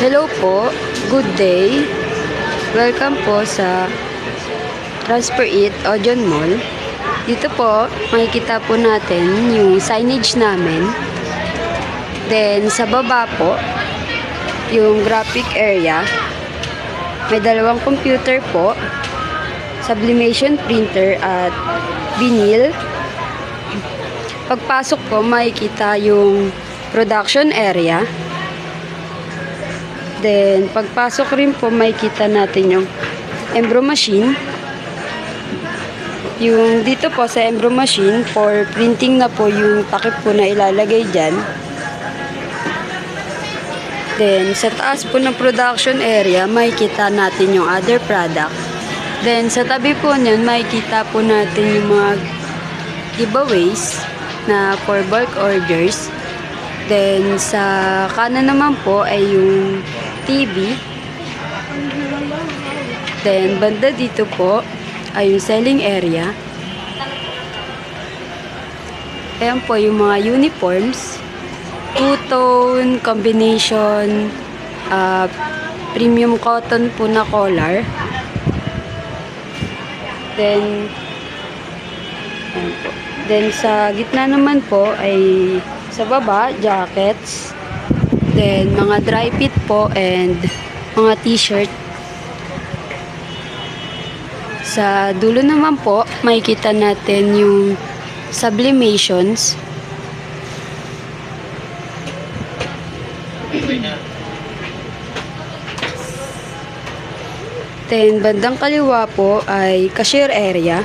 Hello po, good day. Welcome po sa Transfer It Odeon Mall. Dito po, makikita po natin yung signage namin. Then, sa baba po, yung graphic area. May dalawang computer po, sublimation printer at vinyl. Pagpasok po, makikita yung production area. Then, pagpasok rin po, makikita natin yung embro machine. Yung dito po sa embro machine, for printing na po yung takip po na ilalagay dyan. Then, sa taas po ng production area, makikita natin yung other product. Then, sa tabi po niyan, makikita po natin yung mga giveaways na for bulk orders. Then, sa kanan naman po ay yung TV. Then, banda dito po ay yung selling area. Ayan po yung mga uniforms. Two-tone combination, premium cotton po na collar. Then, ayan po. Then, sa gitna naman po ay sa baba, jackets. Then, mga dry fit po and mga t-shirt. Sa dulo naman po, makikita natin yung sublimations. Then, bandang kaliwa po ay cashier area.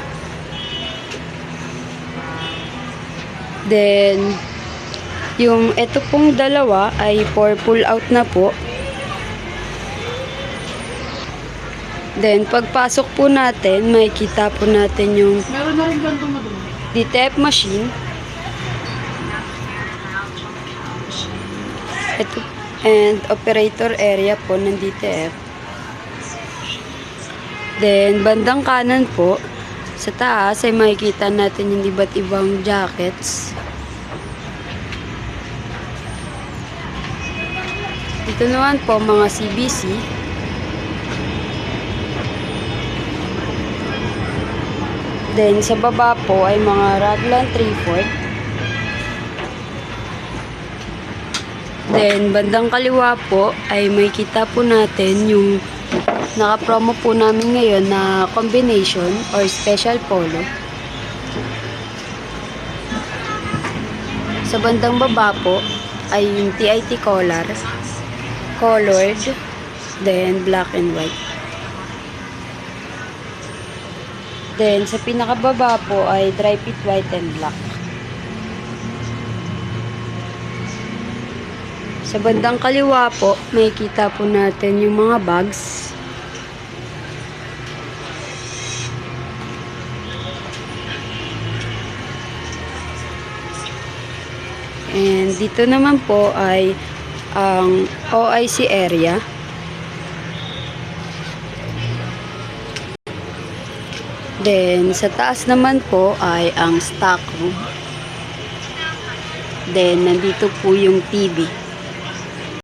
Then, yung ito pong dalawa ay for pull out na po. Then, pagpasok po natin, makikita po natin yung DTF machine. Ito, and operator area po ng DTF. Then, bandang kanan po, sa taas ay makikita natin yung iba't ibang jackets. Ito naman po mga CBC. Then sa baba po ay mga Raglan 3/4. Then bandang kaliwa po ay makikita po natin yung naka-promo po namin ngayon na combination or special polo. Sa bandang baba po ay yung TIT collar, colored, then black and white. Then, sa pinakababa po ay dry fit white and black. Sa bandang kaliwa po, makikita po natin yung mga bags. And dito naman po ay ang OIC area. Then, sa taas naman po ay ang stock room. Then, nandito po yung TV.